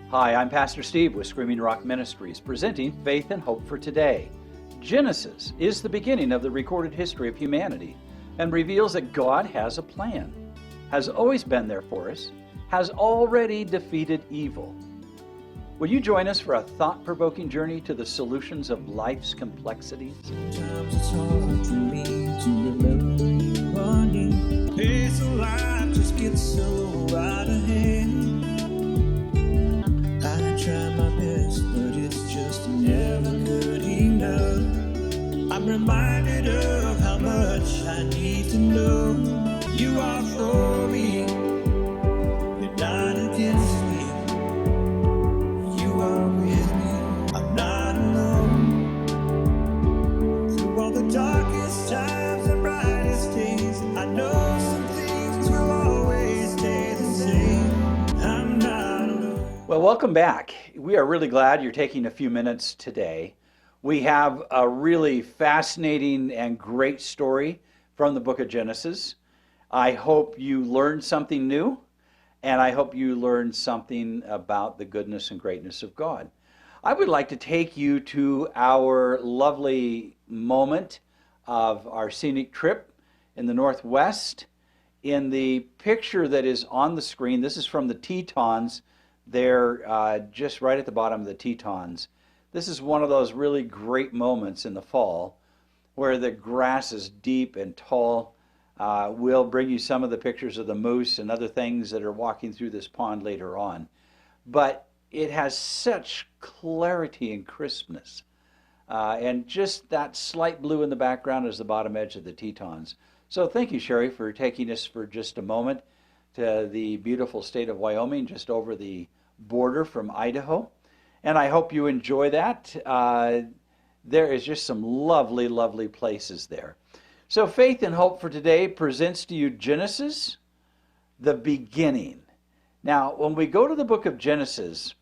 Hi, I'm Pastor Steve with Screaming Rock Ministries, presenting Faith and Hope for Today. Genesis is the beginning of the recorded history of humanity and reveals that God has a plan, has always been there for us, has already defeated evil. Will you join us for a thought-provoking journey to the solutions of life's complexities? Sometimes it's hard for me to remember you running. Pace of life just gets so out of hand. I try my best, but it's just never good enough. I'm reminded of how much I need to know. You are for me, you're not against me. You are with me, I'm not alone. Through all the darkest times and brightest days, I know some things will always stay the same. I'm not alone. Well, welcome back. We are really glad you're taking a few minutes today. We have a really fascinating and great story from the book of Genesis. I hope you learned something new, and I hope you learned something about the goodness and greatness of God. I would like to take you to our lovely moment of our scenic trip in the Northwest. In the picture that is on the screen, this is from the Tetons. They're just right at the bottom of the Tetons. This is one of those really great moments in the fall where the grass is deep and tall. We'll bring you some of the pictures of the moose and other things that are walking through this pond later on. But it has such clarity and crispness. And just that slight blue in the background is the bottom edge of the Tetons. So thank you, Sherry, for taking us for just a moment to the beautiful state of Wyoming, just over the border from Idaho. And I hope you enjoy that. There is just some lovely, lovely places there. So Faith and Hope for Today presents to you Genesis, the beginning. Now, when we go to the book of Genesis,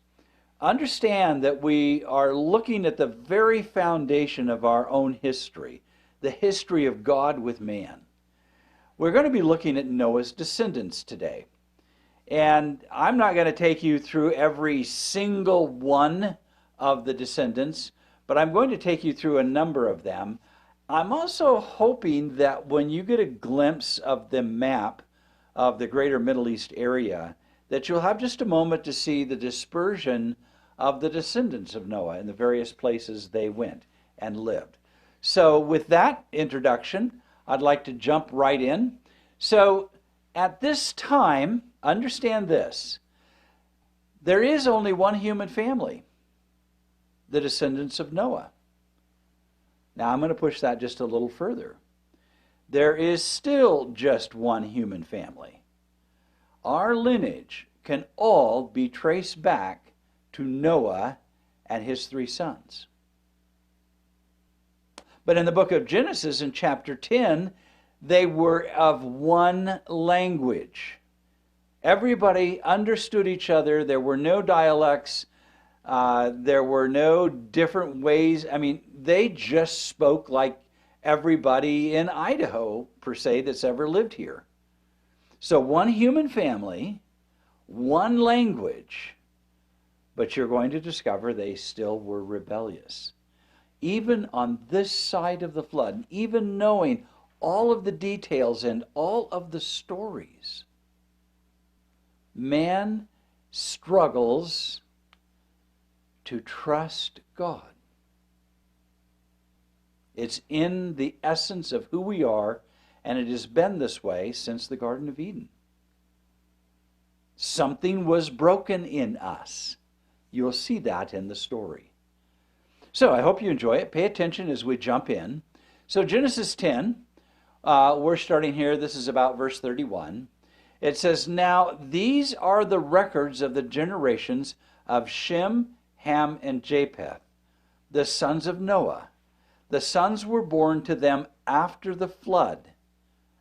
understand that we are looking at the very foundation of our own history, the history of God with man. We're going to be looking at Noah's descendants today. And I'm not going to take you through every single one of the descendants, but I'm going to take you through a number of them. I'm also hoping that when you get a glimpse of the map of the greater Middle East area, that you'll have just a moment to see the dispersion of the descendants of Noah in the various places they went and lived. So with that introduction, I'd like to jump right in. So at this time, understand this, there is only one human family, the descendants of Noah. Now I'm going to push that just a little further. There is still just one human family. Our lineage can all be traced back to Noah and his 3 sons. But in the book of Genesis, in chapter 10, they were of one language. Everybody understood each other. There were no dialects. There were no different ways. I mean, they just spoke like everybody in Idaho, per se, that's ever lived here. So one human family, one language, but you're going to discover they still were rebellious. Even on this side of the flood, even knowing all of the details and all of the stories, man struggles to trust God. It's in the essence of who we are, and it has been this way since the Garden of Eden. Something was broken in us. You'll see that in the story. So I hope you enjoy it. Pay attention as we jump in. So Genesis 10, we're starting here. This is about verse 31. It says, "Now these are the records of the generations of Shem, Ham, and Japheth, the sons of Noah. The sons were born to them after the flood."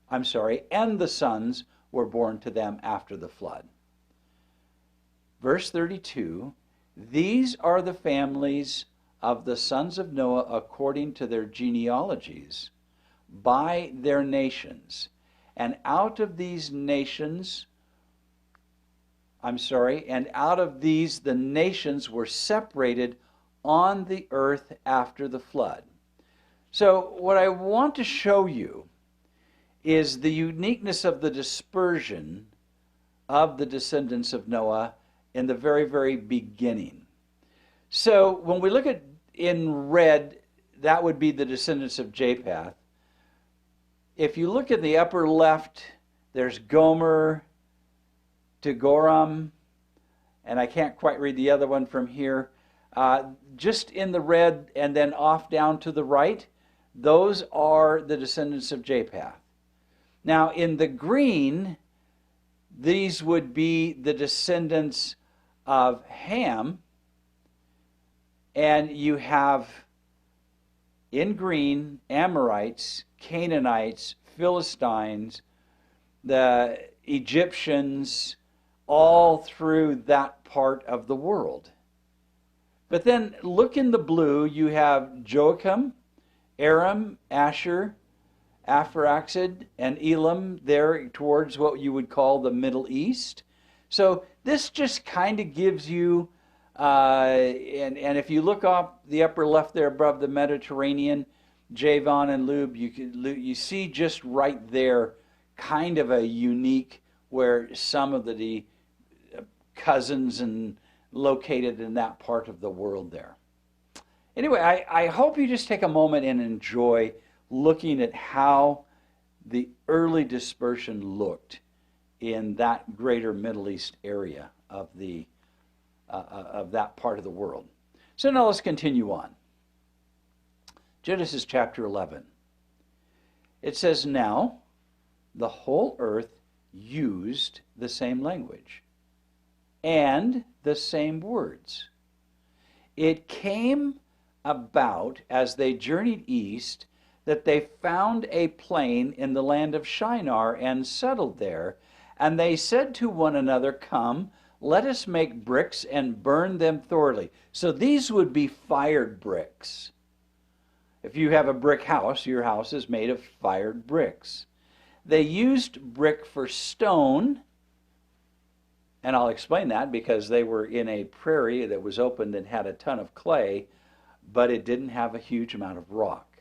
And the sons were born to them after the flood. Verse 32, "These are the families of the sons of Noah according to their genealogies, by their nations. And out of these nations and out of these the nations were separated on the earth after the flood. So what I want to show you is the uniqueness of the dispersion of the descendants of Noah in the very, very beginning. So when we look at in red, that would be the descendants of Japheth. If you look at the upper left, there's Gomer to Goram, and I can't quite read the other one from here. Just in the red and then off down to the right, those are the descendants of Japheth. Now in the green, these would be the descendants of Ham, and you have in green Amorites, Canaanites, Philistines, the Egyptians, all through that part of the world. But then look in the blue, you have Joachim, Aram, Asher, Aphracsid, and Elam there towards what you would call the Middle East. So this just kind of gives you, and if you look up the upper left there above the Mediterranean, Javan and Lub, you see just right there kind of a unique where some of the cousins and located in that part of the world there. Anyway, I hope you just take a moment and enjoy looking at how the early dispersion looked in that greater Middle East area of that part of the world. So now let's continue on. Genesis chapter 11. It says, now the whole earth used the same language and the same words. It came about as they journeyed east that they found a plain in the land of Shinar and settled there. And they said to one another, come, let us make bricks and burn them thoroughly. So these would be fired bricks. If you have a brick house, your house is made of fired bricks. They used brick for stone, and I'll explain that because they were in a prairie that was open and had a ton of clay, but it didn't have a huge amount of rock.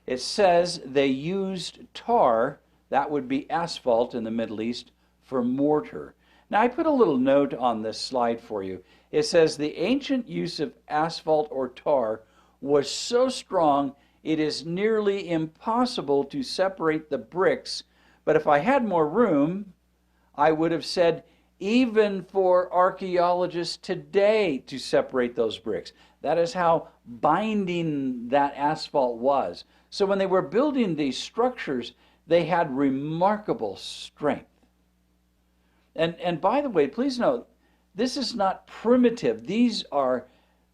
It says they used tar, that would be asphalt in the Middle East, for mortar. Now I put a little note on this slide for you. It says the ancient use of asphalt or tar was so strong it is nearly impossible to separate the bricks, but if I had more room, I would have said even for archaeologists today to separate those bricks. That is how binding that asphalt was. So when they were building these structures, they had remarkable strength. And by the way, please note, this is not primitive. These are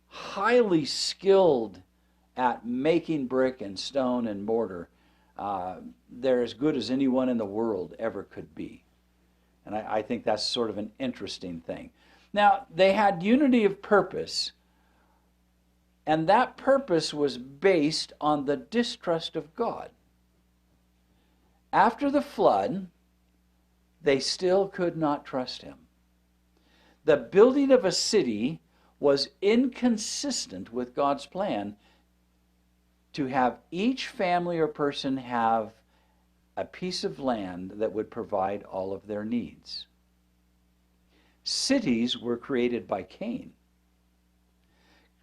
highly skilled at making brick and stone and mortar. They're as good as anyone in the world ever could be. And I think that's sort of an interesting thing. Now, they had unity of purpose, and that purpose was based on the distrust of God. After the flood, they still could not trust him. The building of a city was inconsistent with God's plan to have each family or person have a piece of land that would provide all of their needs. Cities were created by Cain.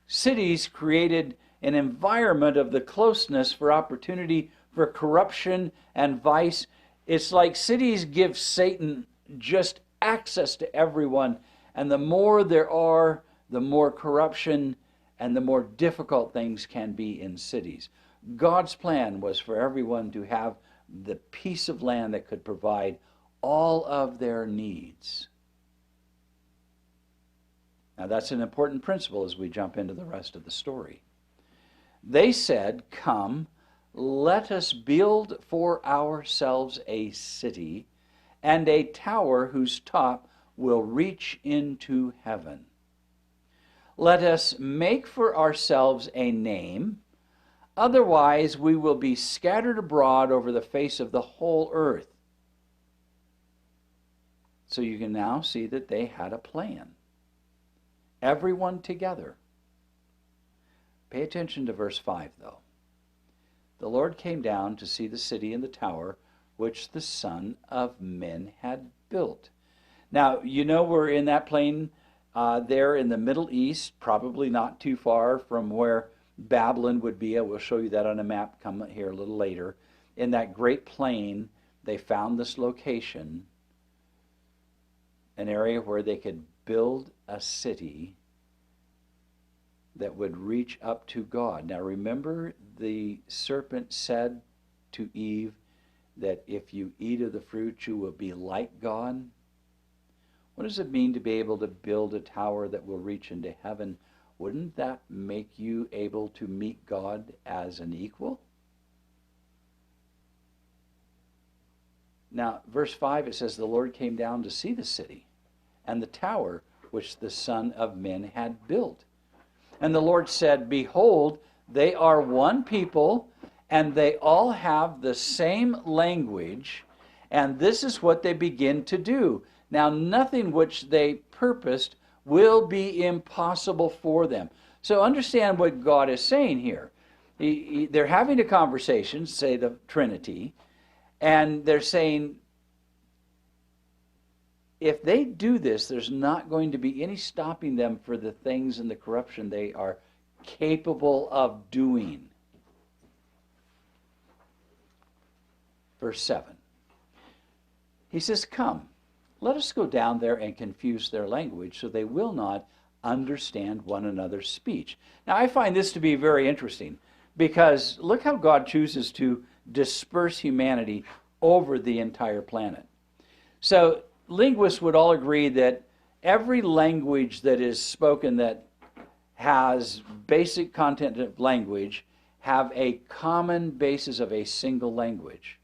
Cities created an environment of the closeness for opportunity for corruption and vice. It's like cities give Satan just access to everyone, and the more there are, the more corruption and the more difficult things can be in cities. God's plan was for everyone to have the piece of land that could provide all of their needs. Now that's an important principle as we jump into the rest of the story. They said, come, let us build for ourselves a city and a tower whose top will reach into heaven. Let us make for ourselves a name, otherwise we will be scattered abroad over the face of the whole earth. So you can now see that they had a plan. Everyone together. Pay attention to verse 5, though. The Lord came down to see the city and the tower which the Son of Men had built. Now, you know we're in that plain there in the Middle East, probably not too far from where Babylon would be. I will show you that on a map come here a little later. In that great plain, they found this location, an area where they could build a city that would reach up to God. Now remember, the serpent said to Eve that if you eat of the fruit, you will be like God. What does it mean to be able to build a tower that will reach into heaven? Wouldn't that make you able to meet God as an equal? Now, verse 5, it says, the Lord came down to see the city and the tower which the Son of Men had built. And the Lord said, behold, they are one people, and they all have the same language, and this is what they begin to do. Now, nothing which they purposed will be impossible for them. So understand what God is saying here. They're having a conversation, say the Trinity, and they're saying, if they do this, there's not going to be any stopping them for the things and the corruption they are capable of doing. Verse 7. He says, come, let us go down there and confuse their language so they will not understand one another's speech. Now, I find this to be very interesting because look how God chooses to disperse humanity over the entire planet. So, linguists would all agree that every language that is spoken that has basic content of language have a common basis of a single language.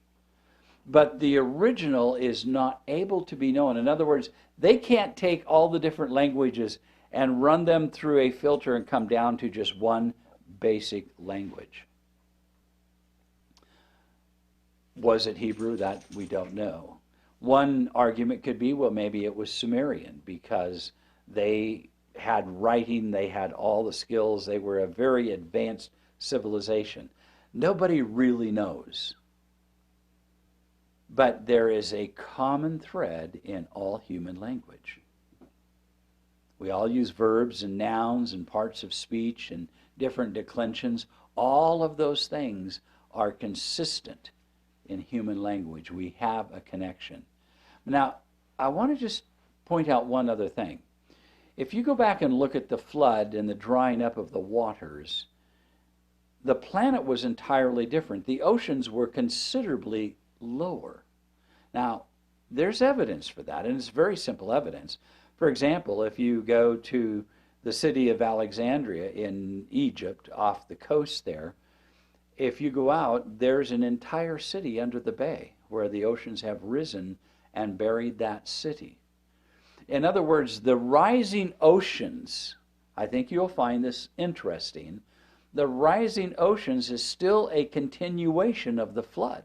But the original is not able to be known. In other words, they can't take all the different languages and run them through a filter and come down to just one basic language. Was it Hebrew? That we don't know. One argument could be, well, maybe it was Sumerian because they had writing, they had all the skills, they were a very advanced civilization. Nobody really knows. But there is a common thread in all human language. We all use verbs and nouns and parts of speech and different declensions. All of those things are consistent in human language. We have a connection. Now, I want to just point out one other thing. If you go back and look at the flood and the drying up of the waters, the planet was entirely different. The oceans were considerably lower. Now, there's evidence for that, and it's very simple evidence. For example, if you go to the city of Alexandria in Egypt, off the coast there, if you go out, there's an entire city under the bay where the oceans have risen and buried that city. In other words, the rising oceans, I think you'll find this interesting, the rising oceans is still a continuation of the flood.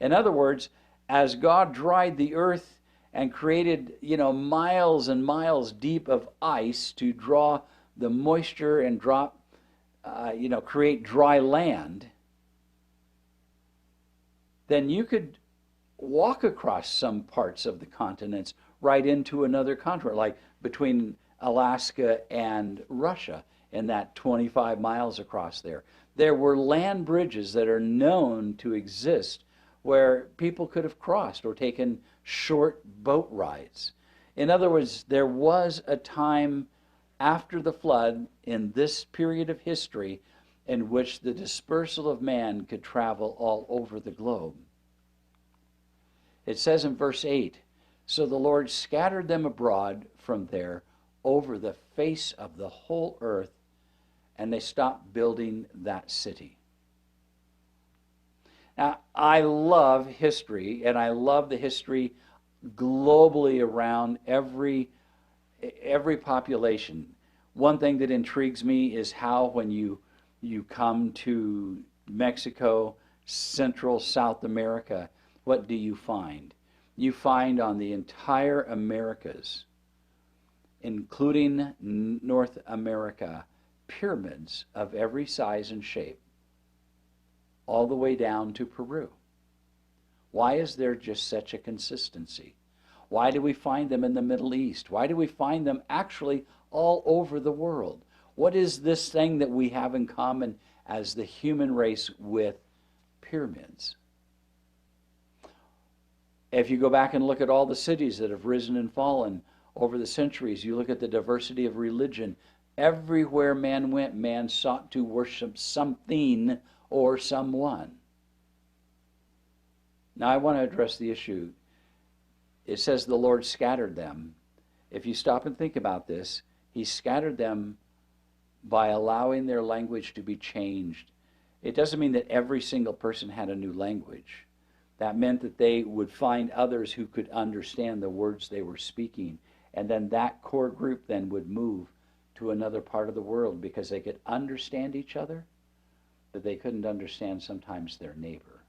In other words, as God dried the earth and created, miles and miles deep of ice to draw the moisture and create dry land, then you could walk across some parts of the continents right into another continent, like between Alaska and Russia, and that 25 miles across there. There were land bridges that are known to exist where people could have crossed or taken short boat rides. In other words, there was a time after the flood in this period of history in which the dispersal of man could travel all over the globe. It says in verse 8, so the Lord scattered them abroad from there over the face of the whole earth, and they stopped building that city. Now, I love history, and I love the history globally around every population. One thing that intrigues me is how when you come to Mexico, Central, South America, what do you find? you find on the entire Americas, including North America, pyramids of every size and shape, all the way down to Peru. Why is there just such a consistency? Why do we find them in the Middle East? Why do we find them actually all over the world? What is this thing that we have in common as the human race with pyramids? If you go back and look at all the cities that have risen and fallen over the centuries, you look at the diversity of religion. Everywhere man went, man sought to worship something or someone. Now I want to address the issue. It says the Lord scattered them. If you stop and think about this, he scattered them by allowing their language to be changed. It doesn't mean that every single person had a new language. That meant that they would find others who could understand the words they were speaking. And then that core group then would move to another part of the world because they could understand each other, but they couldn't understand sometimes their neighbor.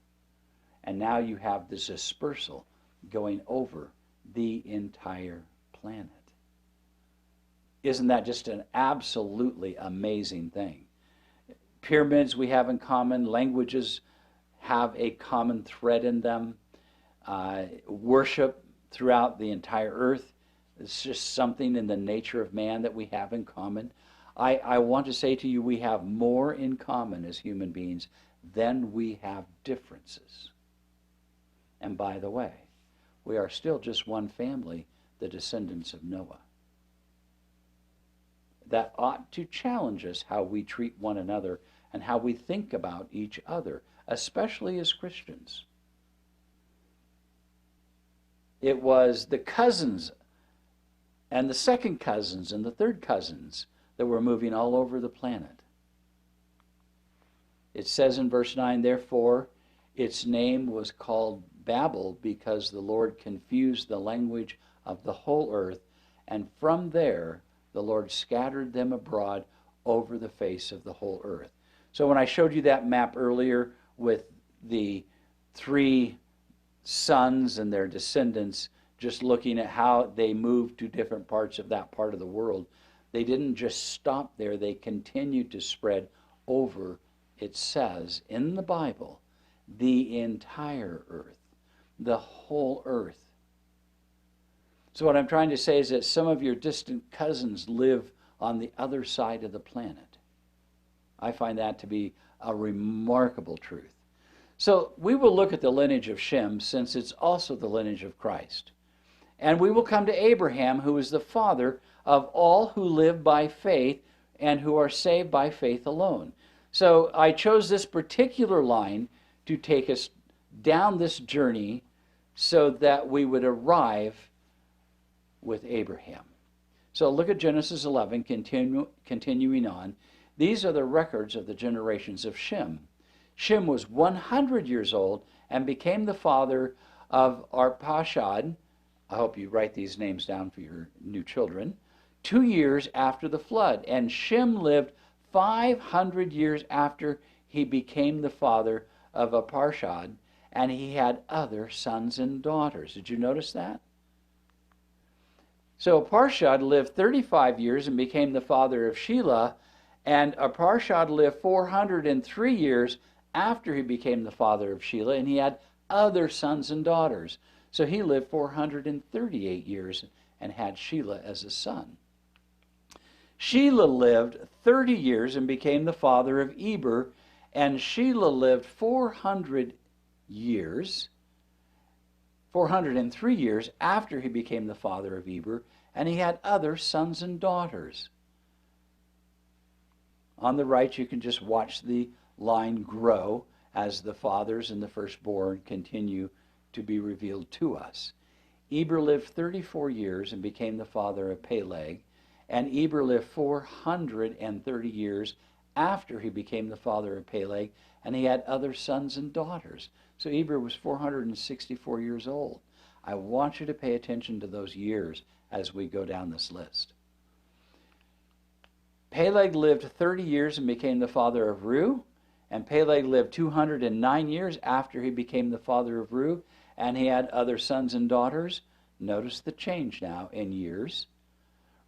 And now you have this dispersal going over the entire planet. Isn't that just an absolutely amazing thing? Pyramids we have in common, languages have a common thread in them. Worship throughout the entire earth is just something in the nature of man that we have in common. I want to say to you, we have more in common as human beings than we have differences. And by the way, we are still just one family, the descendants of Noah. That ought to challenge us how we treat one another and how we think about each other, especially as Christians. It was the cousins and the second cousins and the third cousins that were moving all over the planet. It says in verse 9, therefore, its name was called Babel because the Lord confused the language of the whole earth, and from there the Lord scattered them abroad over the face of the whole earth. So when I showed you that map earlier with the three sons and their descendants, just looking at how they moved to different parts of that part of the world, they didn't just stop there, they continued to spread over, it says in the Bible, the entire earth, the whole earth. So what I'm trying to say is that some of your distant cousins live on the other side of the planet. I find that to be a remarkable truth. So we will look at the lineage of Shem, since it's also the lineage of Christ. And we will come to Abraham, who is the father of all who live by faith and who are saved by faith alone. So I chose this particular line to take us down this journey so that we would arrive with Abraham. So look at Genesis 11, continuing on. These are the records of the generations of Shem. Shem was 100 years old and became the father of Arpachshad. I hope you write these names down for your new children. 2 years after the flood. And Shem lived 500 years after he became the father of Arpachshad, and he had other sons and daughters. Did you notice that? So Arpachshad lived 35 years and became the father of Shelah, and Arpachshad lived 403 years after he became the father of Shelah, and he had other sons and daughters. So he lived 438 years and had Shelah as a son. Shelah lived 30 years and became the father of Eber, and Shelah lived 403 years after he became the father of Eber, and he had other sons and daughters. On the right, you can just watch the line grow as the fathers and the firstborn continue to be revealed to us. Eber lived 34 years and became the father of Peleg, and Eber lived 430 years after he became the father of Peleg, and he had other sons and daughters. So Eber was 464 years old. I want you to pay attention to those years as we go down this list. Peleg lived 30 years and became the father of Reu, and Peleg lived 209 years after he became the father of Reu, and he had other sons and daughters. Notice the change now in years.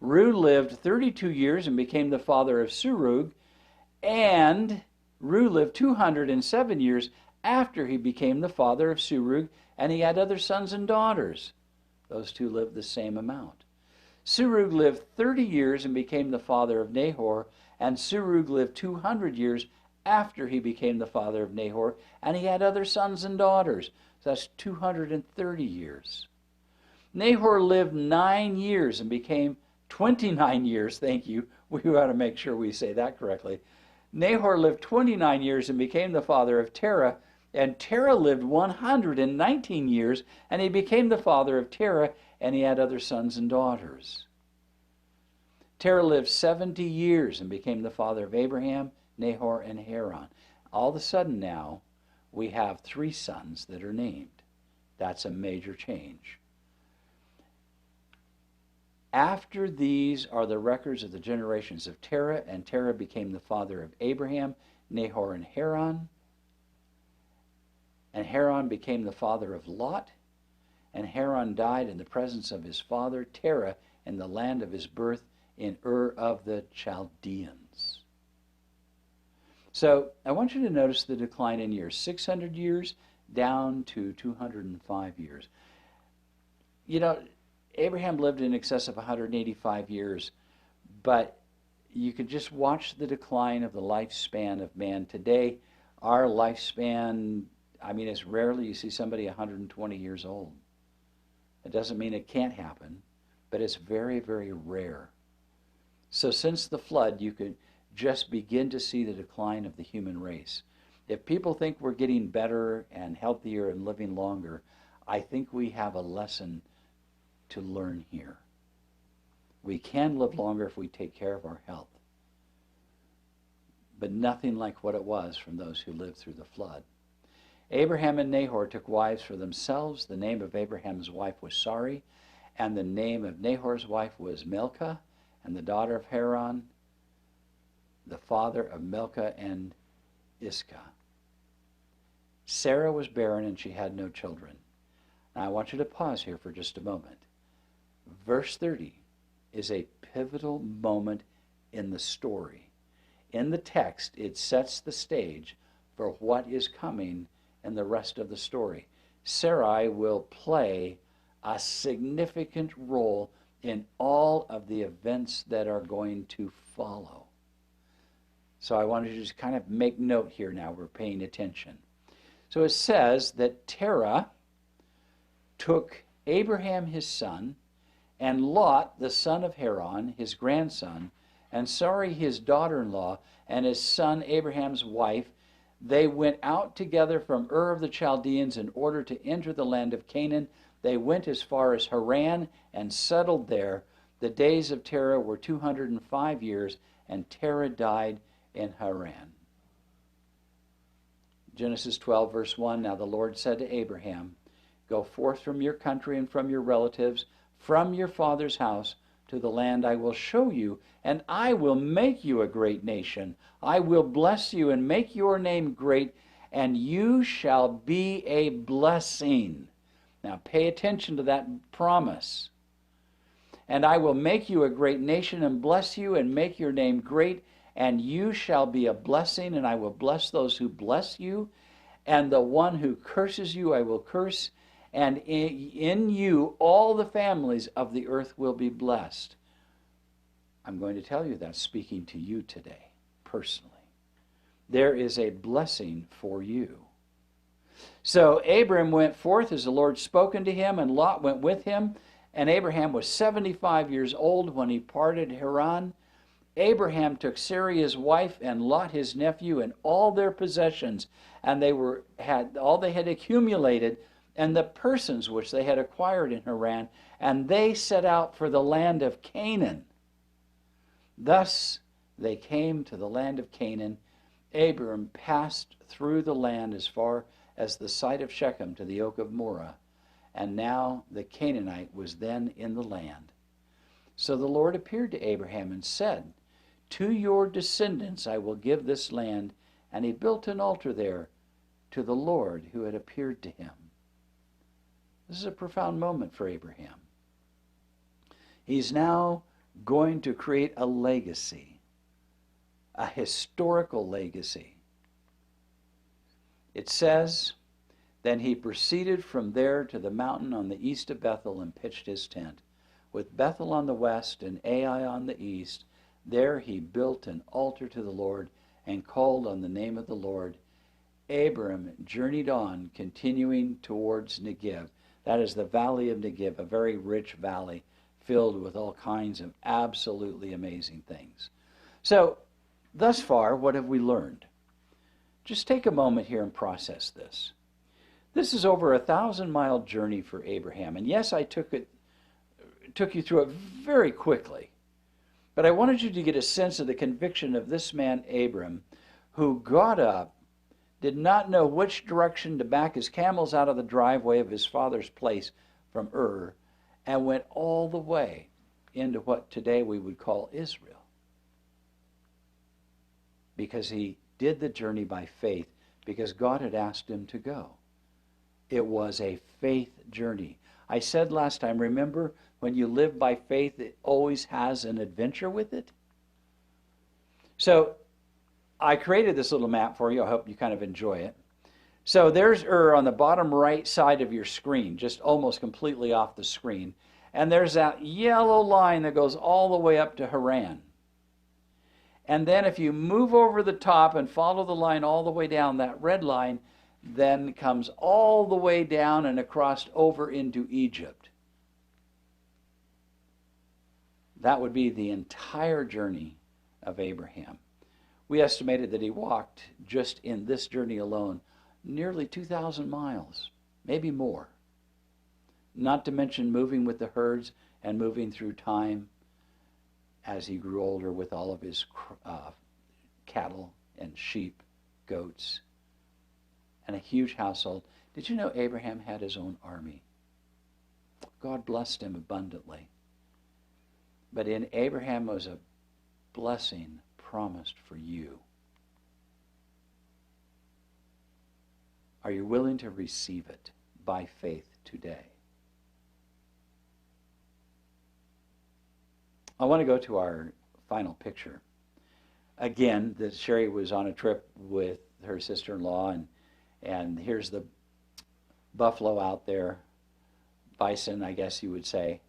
Reu lived 32 years and became the father of Serug, and Reu lived 207 years after he became the father of Serug, and he had other sons and daughters. Those two lived the same amount. Serug lived 30 years and became the father of Nahor, and Serug lived 200 years after he became the father of Nahor, and he had other sons and daughters. So that's 230 years. Nahor lived 9 years and became 29 years, thank you. We ought to make sure we say that correctly. Nahor lived 29 years and became the father of Terah, and Terah lived 119 years, and he became the father of Terah, and he had other sons and daughters. Terah lived 70 years and became the father of Abraham, Nahor, and Haran. All of a sudden now, we have 3 sons that are named. That's a major change. After these are the records of the generations of Terah, and Terah became the father of Abraham, Nahor, and Haran. And Haran became the father of Lot, and Haran died in the presence of his father Terah in the land of his birth in Ur of the Chaldeans. So I want you to notice the decline in years. 600 years down to 205 years. You know, Abraham lived in excess of 185 years, but you could just watch the decline of the lifespan of man. Today, our lifespan, it's rarely you see somebody 120 years old. It doesn't mean it can't happen, but it's very, very rare. So since the flood, you could just begin to see the decline of the human race. If people think we're getting better and healthier and living longer, I think we have a lesson to learn here. We can live longer if we take care of our health, but nothing like what it was from those who lived through the flood. Abraham and Nahor took wives for themselves. The name of Abraham's wife was Sarai, and the name of Nahor's wife was Milcah, and the daughter of Haran, the father of Milcah and Iscah. Sarah was barren and she had no children. Now I want you to pause here for just a moment. Verse 30 is a pivotal moment in the story. In the text, it sets the stage for what is coming in the rest of the story. Sarai will play a significant role in all of the events that are going to follow. So I want to just kind of make note here now. We're paying attention. So it says that Terah took Abraham his son, and Lot, the son of Haran, his grandson, and Sarai, his daughter-in-law, and his son Abraham's wife. They went out together from Ur of the Chaldeans in order to enter the land of Canaan. They went as far as Haran and settled there. The days of Terah were 205 years, and Terah died in Haran. Genesis 12, verse 1, Now the Lord said to Abraham, Go forth from your country and from your relatives, from your father's house, to the land I will show you, and I will make you a great nation. I will bless you and make your name great, and you shall be a blessing. Now pay attention to that promise. And I will make you a great nation and bless you and make your name great, and you shall be a blessing, and I will bless those who bless you, and the one who curses you I will curse, and in you all the families of the earth will be blessed. I'm going to tell you that speaking to you today, personally. There is a blessing for you. So Abram went forth as the Lord spoken to him, and Lot went with him, and Abraham was 75 years old when he parted Haran. Abraham took Sarai his wife, and Lot his nephew, and all their possessions, and had all they had accumulated, and the persons which they had acquired in Haran, and they set out for the land of Canaan. Thus they came to the land of Canaan. Abram passed through the land as far as the site of Shechem to the oak of Moreh, and now the Canaanite was then in the land. So the Lord appeared to Abraham and said, To your descendants I will give this land, and he built an altar there to the Lord who had appeared to him. This is a profound moment for Abraham. He's now going to create a legacy, a historical legacy. It says, then he proceeded from there to the mountain on the east of Bethel and pitched his tent. With Bethel on the west and Ai on the east, there he built an altar to the Lord and called on the name of the Lord. Abram journeyed on, continuing towards Negev. That is the valley of Negev, a very rich valley filled with all kinds of absolutely amazing things. So, thus far, what have we learned? Just take a moment here and process this. This is over a 1,000-mile journey for Abraham. And yes, I took you through it very quickly. But I wanted you to get a sense of the conviction of this man, Abram, who got up, did not know which direction to back his camels out of the driveway of his father's place from Ur, and went all the way into what today we would call Israel. Because he did the journey by faith, because God had asked him to go. It was a faith journey. I said last time, remember, when you live by faith, it always has an adventure with it. So I created this little map for you. I hope you kind of enjoy it. So there's Ur on the bottom right side of your screen, just almost completely off the screen. And there's that yellow line that goes all the way up to Haran. And then if you move over the top and follow the line all the way down, that red line then comes all the way down and across over into Egypt. That would be the entire journey of Abraham. We estimated that he walked, just in this journey alone, nearly 2,000 miles, maybe more. Not to mention moving with the herds and moving through time as he grew older with all of his cattle and sheep, goats, and a huge household. Did you know Abraham had his own army? God blessed him abundantly. But in Abraham was a blessing promised for you. Are you willing to receive it by faith today? I want to go to our final picture. Again, Sherry was on a trip with her sister-in-law, and here's the buffalo out there, bison, I guess you would say.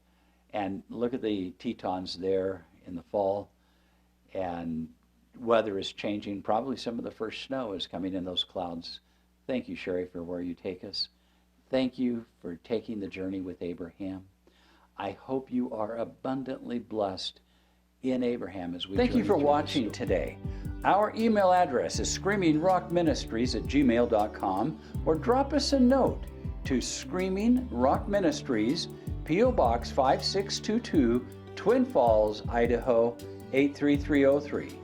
And look at the Tetons there in the fall, and weather is changing. Probably some of the first snow is coming in those clouds. Thank you, Sherry, for where you take us. Thank you for taking the journey with Abraham. I hope you are abundantly blessed in Abraham as we journey. Thank you for watching today. Our email address is screamingrockministries@gmail.com, or drop us a note to Screaming Rock Ministries, P.O. Box 5622, Twin Falls, Idaho 83303.